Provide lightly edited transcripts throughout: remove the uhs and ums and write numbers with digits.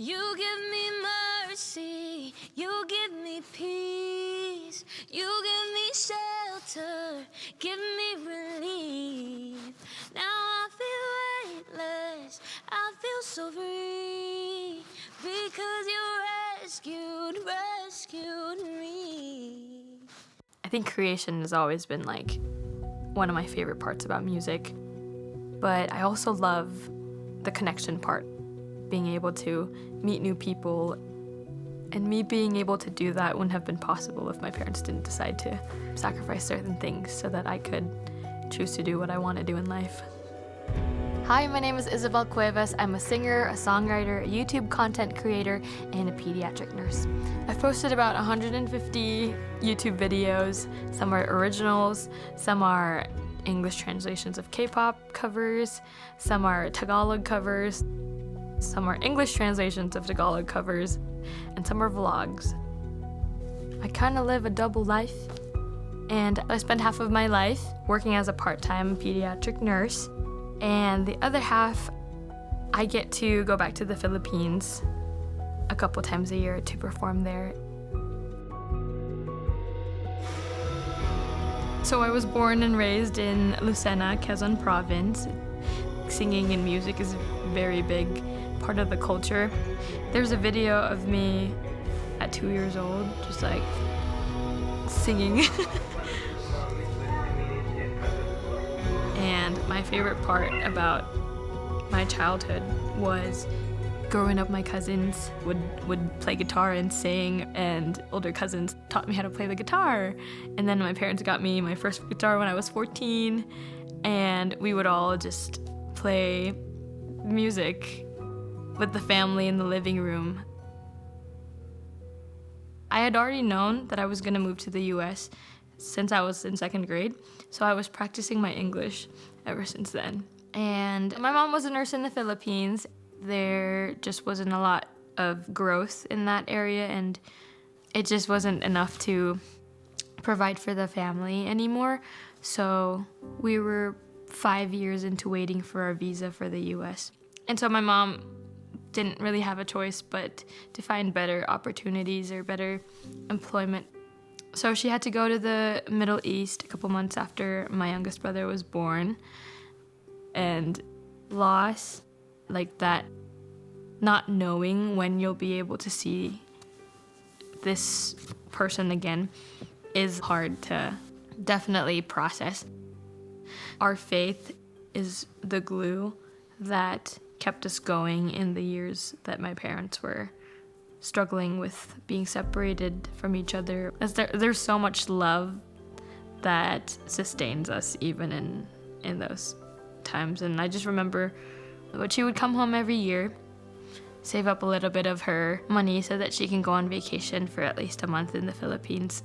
You give me mercy, you give me peace, you give me shelter, give me relief. Now I feel weightless, I feel so free, because you rescued me. I think creation has always been like one of my favorite parts about music, but I also love the connection part, being able to meet new people, and me being able to do that wouldn't have been possible if my parents didn't decide to sacrifice certain things so that I could choose to do what I want to do in life. Hi, my name is Ysabelle Cuevas. I'm a singer, a songwriter, a YouTube content creator, and a pediatric nurse. I've posted about 150 YouTube videos. Some are originals, some are English translations of K-pop covers, some are Tagalog covers, some are English translations of Tagalog covers, and some are vlogs. I kind of live a double life, and I spend half of my life working as a part-time pediatric nurse, and the other half I get to go back to the Philippines a couple times a year to perform there. So I was born and raised in Lucena, Quezon Province. Singing and music is a very big part of the culture. There's a video of me at 2 years old, just like singing. And my favorite part about my childhood was growing up, my cousins would play guitar and sing, and older cousins taught me how to play the guitar. And then my parents got me my first guitar when I was 14, and we would all just play music with the family in the living room. I had already known that I was gonna move to the US since I was in 2nd grade, so I was practicing my English ever since then. And my mom was a nurse in the Philippines. There just wasn't a lot of growth in that area, and it just wasn't enough to provide for the family anymore. So we were 5 years into waiting for our visa for the US. And so my mom didn't really have a choice but to find better opportunities or better employment. So she had to go to the Middle East a couple months after my youngest brother was born. And loss, like that, not knowing when you'll be able to see this person again, is hard to definitely process. Our faith is the glue that kept us going in the years that my parents were struggling with being separated from each other. As there's so much love that sustains us even in those times. And I just remember when she would come home every year, save up a little bit of her money so that she can go on vacation for at least a month in the Philippines.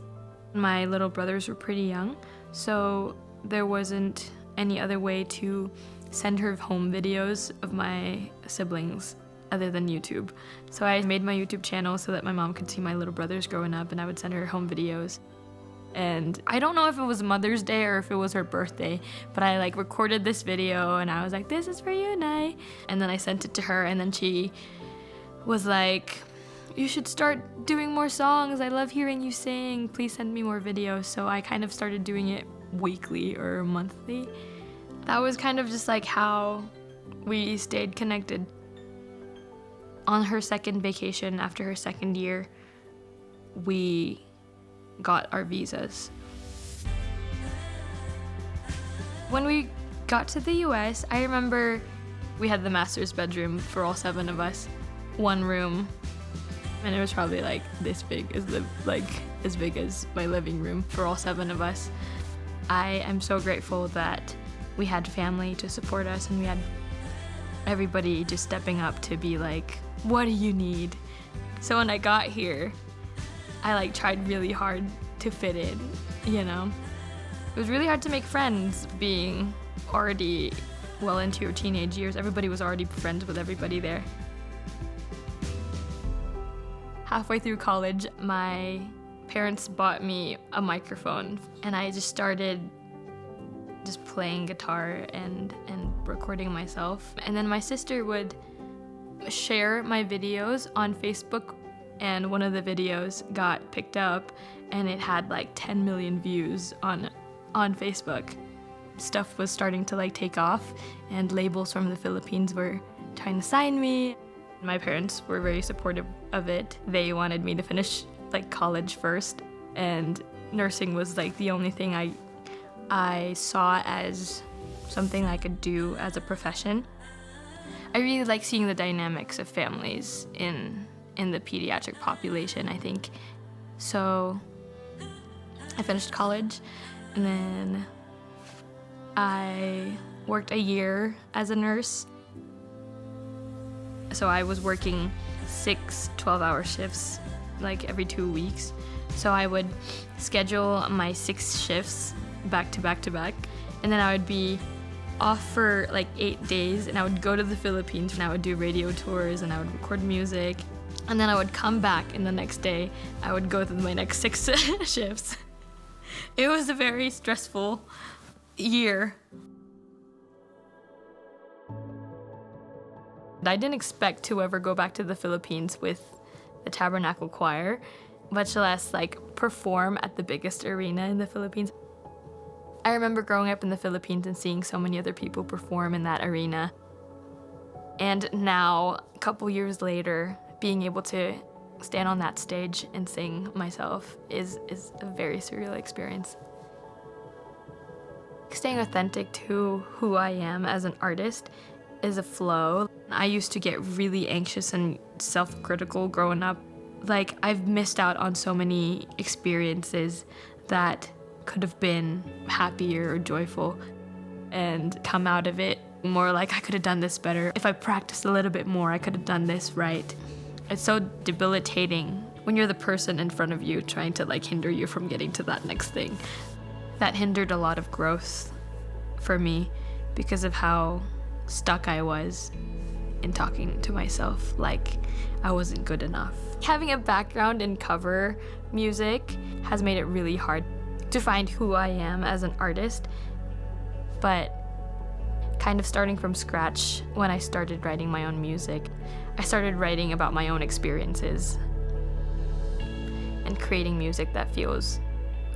My little brothers were pretty young, so there wasn't any other way to send her home videos of my siblings other than YouTube. So I made my YouTube channel so that my mom could see my little brothers growing up, and I would send her home videos. And I don't know if it was Mother's Day or if it was her birthday, but I like recorded this video and I was like, this is for you and I. And then I sent it to her, and then she was like, you should start doing more songs. I love hearing you sing. Please send me more videos. So I kind of started doing it weekly or monthly. That was kind of just like how we stayed connected. On her second vacation after her second year, we got our visas. When we got to the US, I remember we had the master's bedroom for all 7 of us, 1 room, and it was probably like this big, as big as my living room for all 7 of us. I am so grateful that we had family to support us, and we had everybody just stepping up to be like, what do you need? So when I got here, I tried really hard to fit in, you know? It was really hard to make friends being already well into your teenage years. Everybody was already friends with everybody there. Halfway through college, my parents bought me a microphone, and I just started playing guitar and recording myself. And then my sister would share my videos on Facebook, and one of the videos got picked up and it had like 10 million views on Facebook. Stuff was starting to like take off, and labels from the Philippines were trying to sign me. My parents were very supportive of it. They wanted me to finish like college first, and nursing was like the only thing I saw as something I could do as a profession. I really like seeing the dynamics of families in the pediatric population, I think. So I finished college, and then I worked a year as a nurse. So I was working 6 12-hour shifts like every 2 weeks. So I would schedule my 6 shifts back to back to back, and then I would be off for like 8 days, and I would go to the Philippines and I would do radio tours and I would record music, and then I would come back, and the next day I would go through my next 6 shifts. It was a very stressful year. I didn't expect to ever go back to the Philippines with the Tabernacle Choir, much less like perform at the biggest arena in the Philippines. I remember growing up in the Philippines and seeing so many other people perform in that arena. And now, a couple years later, being able to stand on that stage and sing myself is a very surreal experience. Staying authentic to who I am as an artist is a flow. I used to get really anxious and self-critical growing up. Like, I've missed out on so many experiences that could have been happier or joyful, and come out of it more like I could have done this better. If I practiced a little bit more, I could have done this right. It's so debilitating when you're the person in front of you trying to like hinder you from getting to that next thing. That hindered a lot of growth for me because of how stuck I was in talking to myself like I wasn't good enough. Having a background in cover music has made it really hard to find who I am as an artist, but kind of starting from scratch when I started writing my own music, I started writing about my own experiences and creating music that feels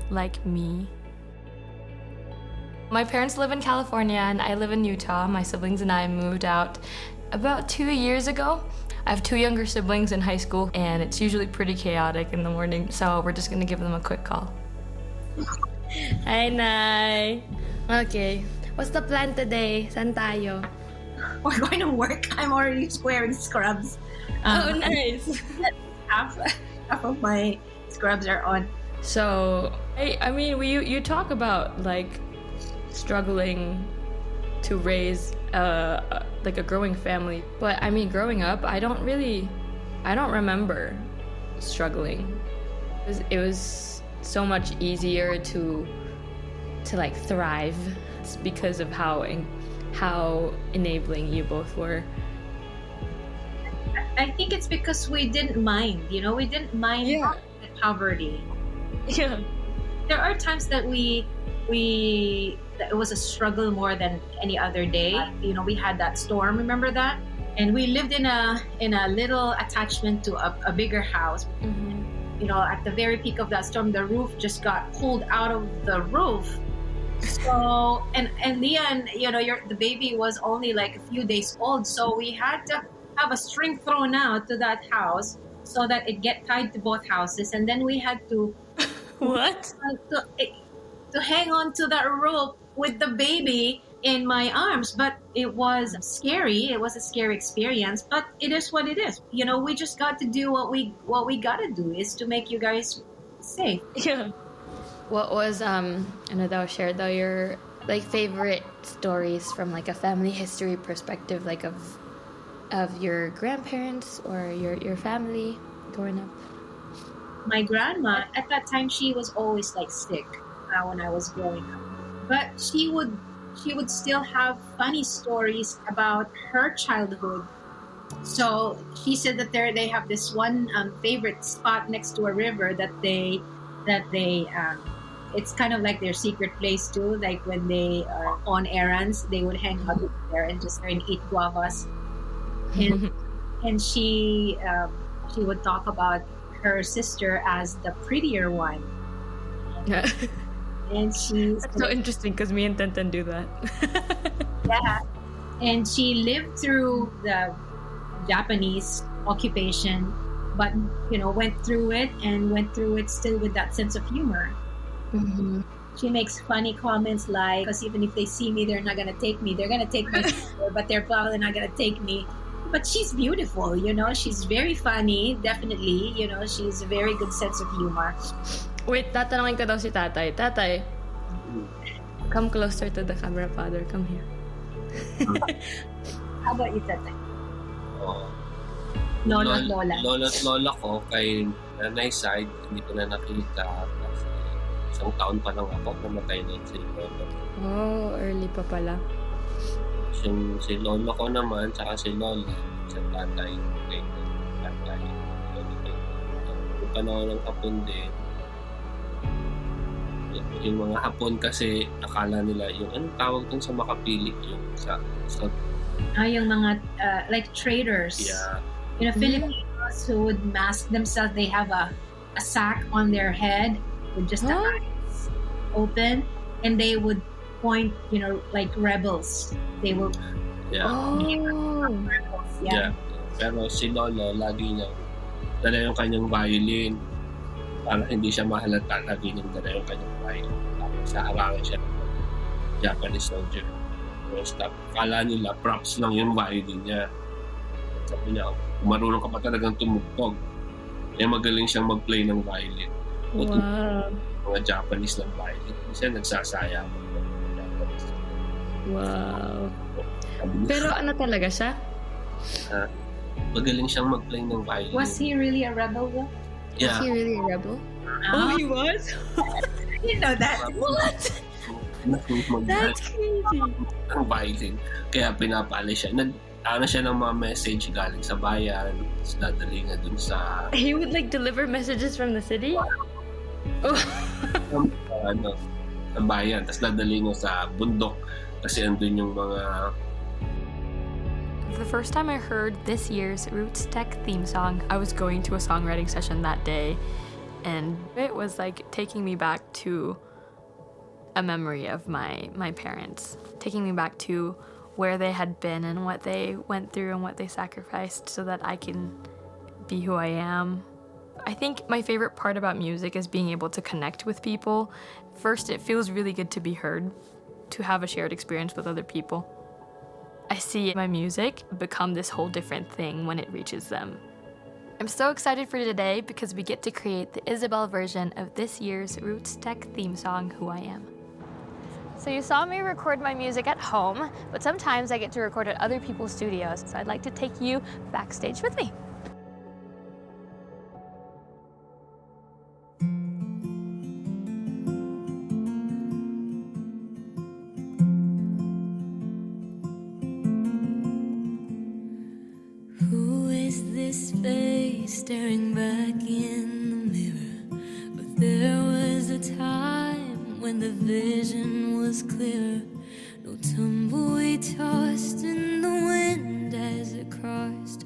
like me. My parents live in California and I live in Utah. My siblings and I moved out about 2 years ago. I have 2 younger siblings in high school, and it's usually pretty chaotic in the morning, so we're just gonna give them a quick call. Hi, Nay. Okay, what's the plan today? Saan tayo? We're going to work. I'm already wearing scrubs. Oh, nice. Half of my scrubs are on. So, I mean, you talk about like struggling to raise like a growing family, but I mean, growing up, I don't remember struggling. It was so much easier to like thrive. It's because of how enabling you both were. I think it's because we didn't mind, we didn't mind poverty. Yeah. There are times that that it was a struggle more than any other day. We had that storm, remember that? And we lived in a little attachment to a bigger house. Mm-hmm. At the very peak of that storm, the roof just got pulled out of the roof. So, and Leon, the baby was only like a few days old. So we had to have a string thrown out to that house so that it get tied to both houses. And then we had to... What? To hang on to that rope with the baby in my arms. But it was scary. It was a scary experience, but it is what it is. We just got to do what we gotta do, is to make you guys safe. Yeah. What was shared your like favorite stories from like a family history perspective, like of your grandparents or your family growing up? My grandma, at that time, she was always like sick when I was growing up, but she would still have funny stories about her childhood. So she said that they have this one favorite spot next to a river that they it's kind of like their secret place too. Like when they are on errands, they would hang out there and just eat guavas. And and she would talk about her sister as the prettier one, Yeah. and she's That's so interesting because me and Tenten do that. yeah, and she lived through the Japanese occupation, but went through it still with that sense of humor. Mm-hmm. She makes funny comments like, because even if they see me, they're not gonna take me. They're gonna take my sister, but they're probably not gonna take me. But she's beautiful, She's very funny, definitely. She's a very good sense of humor. Wait, tatanungin ko daw si tatay. Tatay, come closer to the camera, father. Come here. How about you, Tatay? Oo. Lola at Lola. Lola at lola ko kay nanay side, hindi ko na nakita kasi isang taon pa lang ako, namatay na si lolo. Oh, early pa pala. Si lolo ko naman, tsaka si lola, sa tatay, kay tatay, lolo ko. Yung panahon ng hapon din, yung mga hapon kasi akala nila yung anong tawag dun sa makapili, yung sa Yung mga like traders. yeah, Filipinos who would mask themselves. They have a sack on their head with just the eyes open, and they would point, like rebels. They will yeah. rebels. Yeah. Pero si Lolo, lagi niya dala yung kanyang violin. Para hindi siya mahalata, lagi niya dala yung kanyang violin. Tapos haharangan siya ng Japanese soldier. Stop. Kala nila, props lang yung violin niya. Sabi niya, marunong ka pa talagang tumugtog. Eh, magaling siyang mag-play ng violin. Wow. Mga Japanese ng violin. Kasi nagsasaya ako. Wow. Pero ano talaga siya? Magaling siyang mag-play ng violin. Was he really a rebel though? Yeah. Was he really a rebel? Oh, he was? you know that. What? That's crazy. Ang violin. Kaya pinapali siya. Ano siya ng mga message galing sa bayan. Tapos dadali nga dun sa He would like deliver messages from the city? Oh. sa bayan. Tapos dadali nga sa bundok. Kasi andun yung mga... The first time I heard this year's Roots Tech theme song, I was going to a songwriting session that day, and it was like taking me back to a memory of my parents, taking me back to where they had been and what they went through and what they sacrificed so that I can be who I am. I think my favorite part about music is being able to connect with people. First, it feels really good to be heard, to have a shared experience with other people. I see my music become this whole different thing when it reaches them. I'm so excited for today because we get to create the Ysabelle version of this year's Roots Tech theme song, Who I Am. So you saw me record my music at home, but sometimes I get to record at other people's studios, so I'd like to take you backstage with me. Who is this face staring back in the mirror? But there was a time when the vision was clear. No tumbleweed tossed in the wind as it crossed,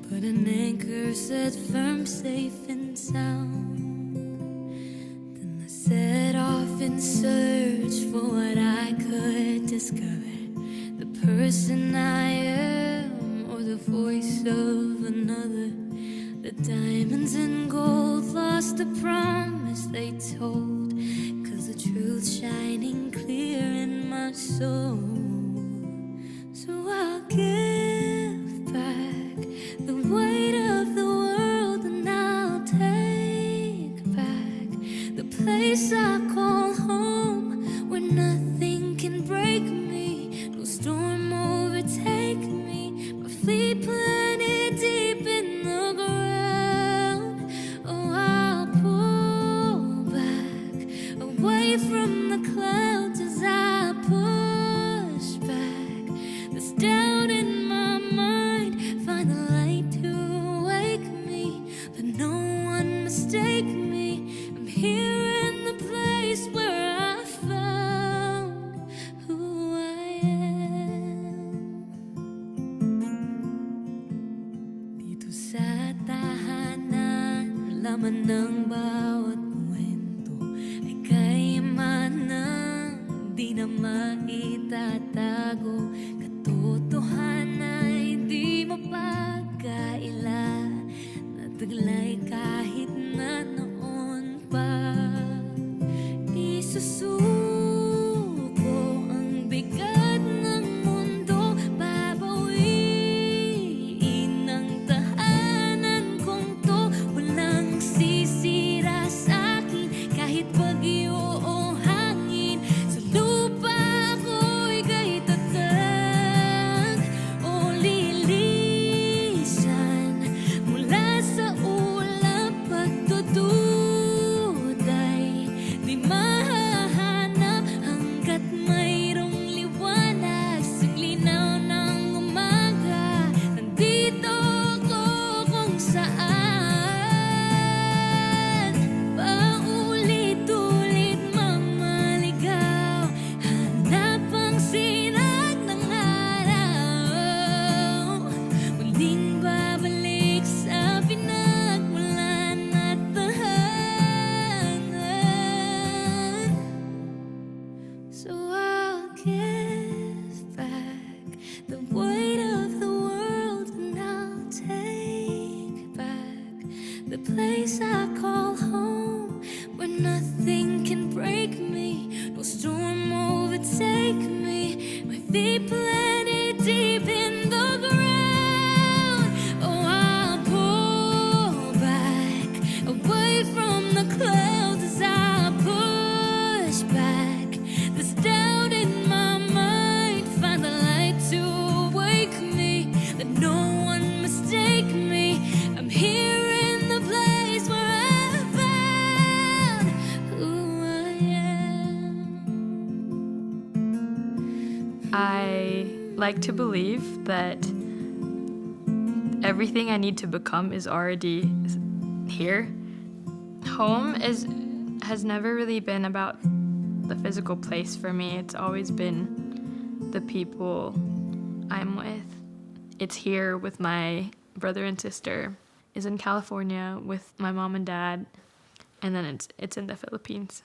but an anchor set firm, safe and sound. Then I set off in search for what I could discover, the person I am or the voice of another. The diamonds and gold lost the promise they told, 'cause the truth shining clear in my soul. So I'll give back the weight of the world, and I'll take back the place I call home, where nothing can break me, no storm overtake me. My feet planted deep in the ground. Oh, I'll pull back away from the clouds as I push laman ng bawat kwento ay kayamanan, di na maitatago. Katotohanan ay di mapagkaila, nataglay kahit na noon pa. Isusuko ang bigat ng mundo, babawiin ang tahanan kong to. Walang sisira sa akin kahit bagyo o hangin. Sa lupa ako'y kay tatag o lilisan mula sa ulap. Pagdududa'y di mahahanap hanggat mayroong liwanag. Sa linaw ng umaga, nandito ako kung saan. Paulit-ulit mamaligaw, hanap ang sinag ng araw. Muling babalik sa pinagmulan at tahanan. So I'll give back the weight of the world, and I'll take back the place I call home, where nothing can break me, no storm overtake me. My feet planted deep in the ground. Oh, I'll pull back away from the clouds as I push back this doubt in my mind. Find the light to wake me, let no one mistake me. I'm here in the place where I found who I am. I like to believe that everything I need to become is already here. Home has never really been about the physical place for me. It's always been the people I'm with. It's here with my brother and sister, is in California with my mom and dad, and then it's in the Philippines.